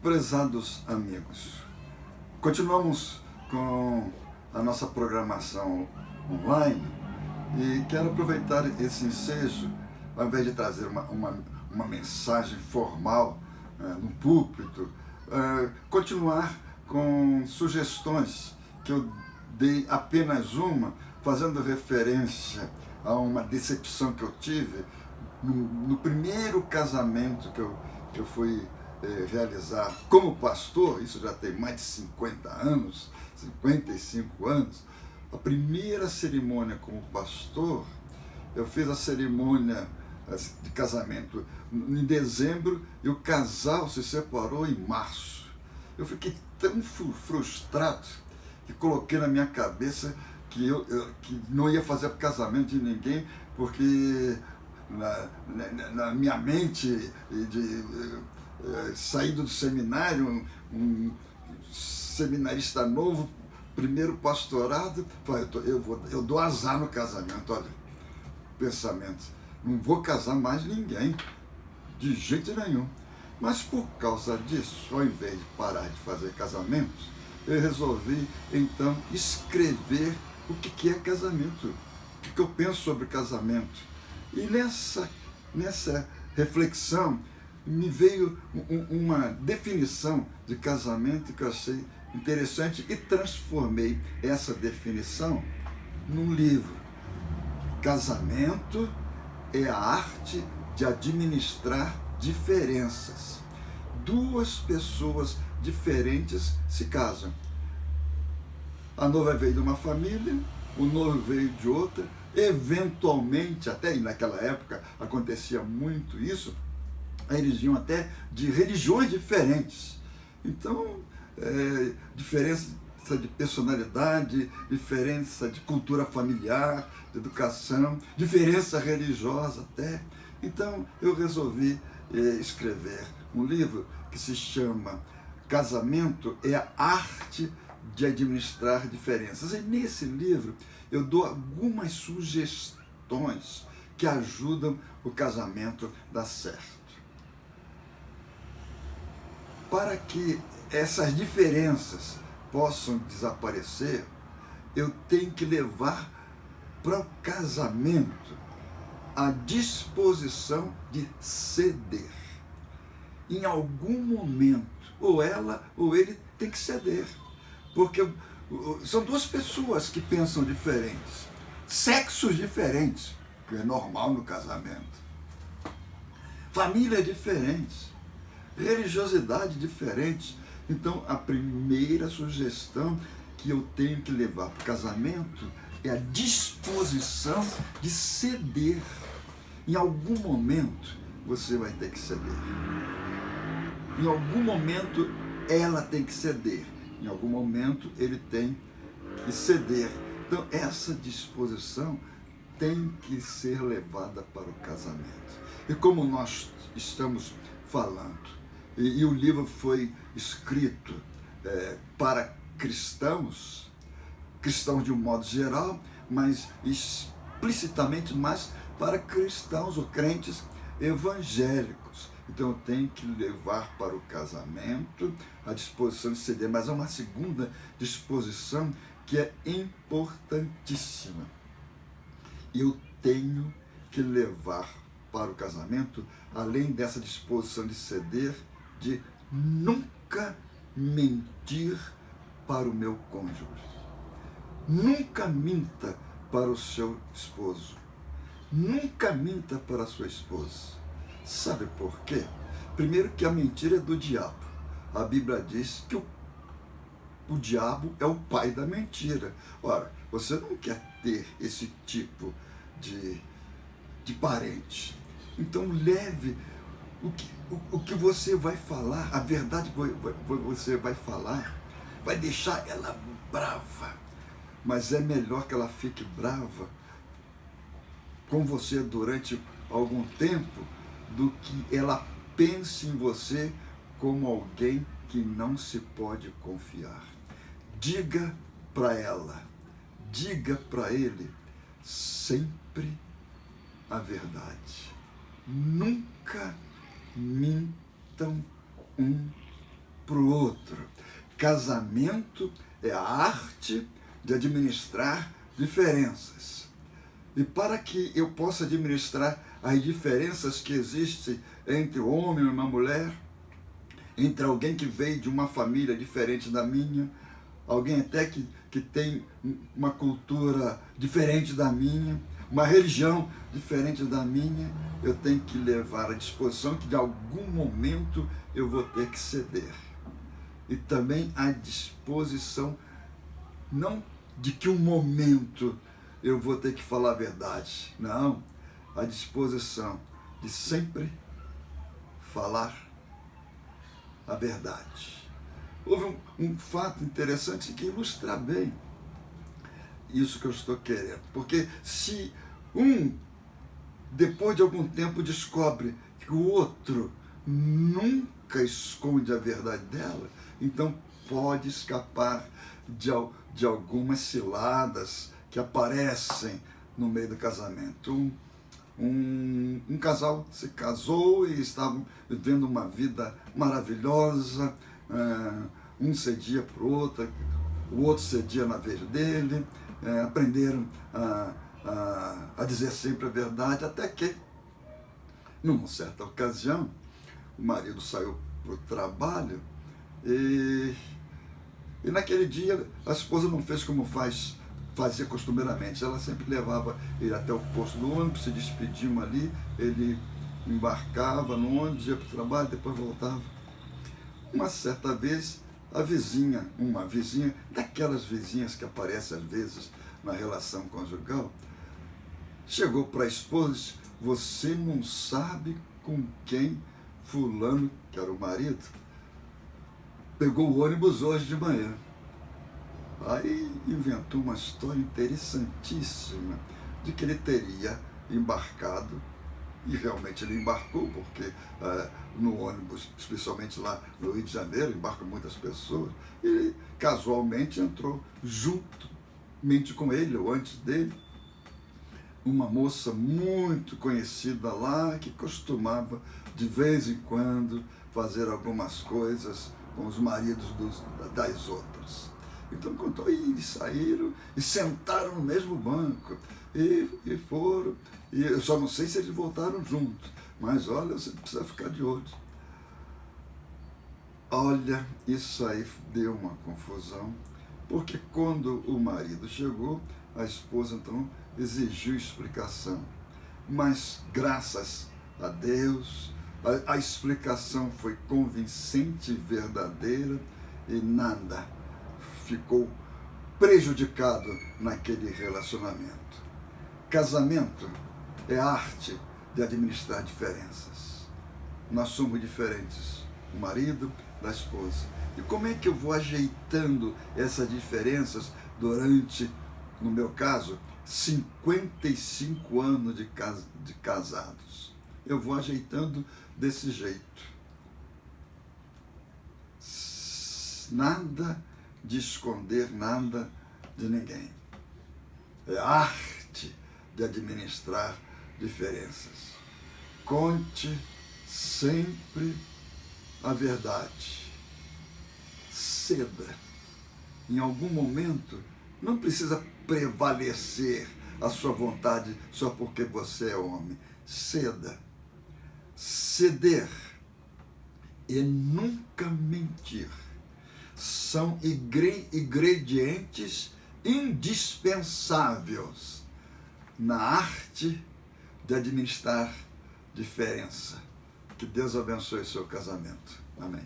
Prezados amigos, continuamos com a nossa programação online e quero aproveitar esse ensejo, ao invés de trazer uma mensagem formal no púlpito, continuar com sugestões que eu dei apenas uma, fazendo referência a uma decepção que eu tive no primeiro casamento que eu fui realizar como pastor. Isso já tem mais de 50 anos, 55 anos. A primeira cerimônia como pastor, eu fiz a cerimônia de casamento em dezembro e o casal se separou em março. Eu fiquei tão frustrado que coloquei na minha cabeça que que não ia fazer casamento de ninguém, porque na minha mente saído do seminário, um seminarista novo, primeiro pastorado, eu dou azar no casamento. Olha, pensamento, não vou casar mais ninguém, de jeito nenhum. Mas por causa disso, ao invés de parar de fazer casamentos, eu resolvi então escrever o que é casamento, o que eu penso sobre casamento. E nessa reflexão me veio uma definição de casamento que eu achei interessante e transformei essa definição num livro. Casamento é a arte de administrar diferenças. Duas pessoas diferentes se casam. A noiva veio de uma família, o noivo veio de outra. Eventualmente, até naquela época acontecia muito isso, eles vinham até de religiões diferentes. Então, diferença de personalidade, diferença de cultura familiar, de educação, diferença religiosa até. Então, eu resolvi escrever um livro que se chama Casamento é a Arte de Administrar Diferenças. E nesse livro eu dou algumas sugestões que ajudam o casamento a dar certo. Para que essas diferenças possam desaparecer, eu tenho que levar para o casamento a disposição de ceder. Em algum momento, ou ela ou ele tem que ceder. Porque são duas pessoas que pensam diferentes, sexos diferentes, que é normal no casamento, famílias diferentes, religiosidade diferente. Então, a primeira sugestão que eu tenho que levar para o casamento é a disposição de ceder. Em algum momento, você vai ter que ceder. Em algum momento, ela tem que ceder. Em algum momento, ele tem que ceder. Então, essa disposição tem que ser levada para o casamento. E como nós estamos falando, e o livro foi escrito para cristãos de um modo geral, mas explicitamente mais para cristãos ou crentes evangélicos. Então eu tenho que levar para o casamento a disposição de ceder, mas há uma segunda disposição que é importantíssima. Eu tenho que levar para o casamento, além dessa disposição de ceder, de nunca mentir para o meu cônjuge. Nunca minta para o seu esposo. Nunca minta para a sua esposa. Sabe por quê? Primeiro que a mentira é do diabo. A Bíblia diz que o diabo é o pai da mentira. Ora, você não quer ter esse tipo de parente. Então leve o que você vai falar, a verdade que você vai falar, vai deixar ela brava. Mas é melhor que ela fique brava com você durante algum tempo do que ela pense em você como alguém que não se pode confiar. Diga para ela, diga para ele sempre a verdade. Nunca mintam um para o outro. Casamento é a arte de administrar diferenças. E para que eu possa administrar as diferenças que existem entre o homem e uma mulher, entre alguém que veio de uma família diferente da minha, alguém até que tem uma cultura diferente da minha, uma religião diferente da minha, eu tenho que levar à disposição que de algum momento eu vou ter que ceder. E também à disposição, não de que um momento eu vou ter que falar a verdade, não, à disposição de sempre falar a verdade. Houve um fato interessante que ilustra bem isso que eu estou querendo. Porque se depois de algum tempo, descobre que o outro nunca esconde a verdade dela, então pode escapar de algumas ciladas que aparecem no meio do casamento. Um casal se casou e estavam vivendo uma vida maravilhosa, um cedia para o outro cedia na vez dele, aprenderam a dizer sempre a verdade, até que, numa certa ocasião, o marido saiu para o trabalho e naquele dia a esposa não fez como fazia costumeiramente. Ela sempre levava ele até o posto do ônibus, se despediam ali, ele embarcava no ônibus, ia para o trabalho, depois voltava. Uma certa vez, uma vizinha, daquelas vizinhas que aparecem às vezes na relação conjugal, chegou para a esposa e disse: você não sabe com quem fulano, que era o marido, pegou o ônibus hoje de manhã. Aí inventou uma história interessantíssima de que ele teria embarcado, e realmente ele embarcou, porque no ônibus, especialmente lá no Rio de Janeiro, embarcam muitas pessoas, e ele casualmente entrou juntamente com ele, ou antes dele, uma moça muito conhecida lá, que costumava de vez em quando fazer algumas coisas com os maridos das outras. Então contou, e eles saíram e sentaram no mesmo banco e foram, e eu só não sei se eles voltaram juntos, mas olha, você precisa ficar de olho. Olha, isso aí deu uma confusão, porque quando o marido chegou, a esposa então exigiu explicação, mas graças a Deus a explicação foi convincente e verdadeira, e nada ficou prejudicado naquele relacionamento. Casamento é a arte de administrar diferenças. Nós somos diferentes, o marido da esposa. E como é que eu vou ajeitando essas diferenças durante, no meu caso, 55 anos de casados? Eu vou ajeitando desse jeito. Nada de esconder nada de ninguém. É a arte de administrar diferenças. Conte sempre a verdade. Ceda. Em algum momento, não precisa prevalecer a sua vontade só porque você é homem. Ceda. Ceder e nunca mentir são ingredientes indispensáveis na arte de administrar diferença. Que Deus abençoe seu casamento. Amém.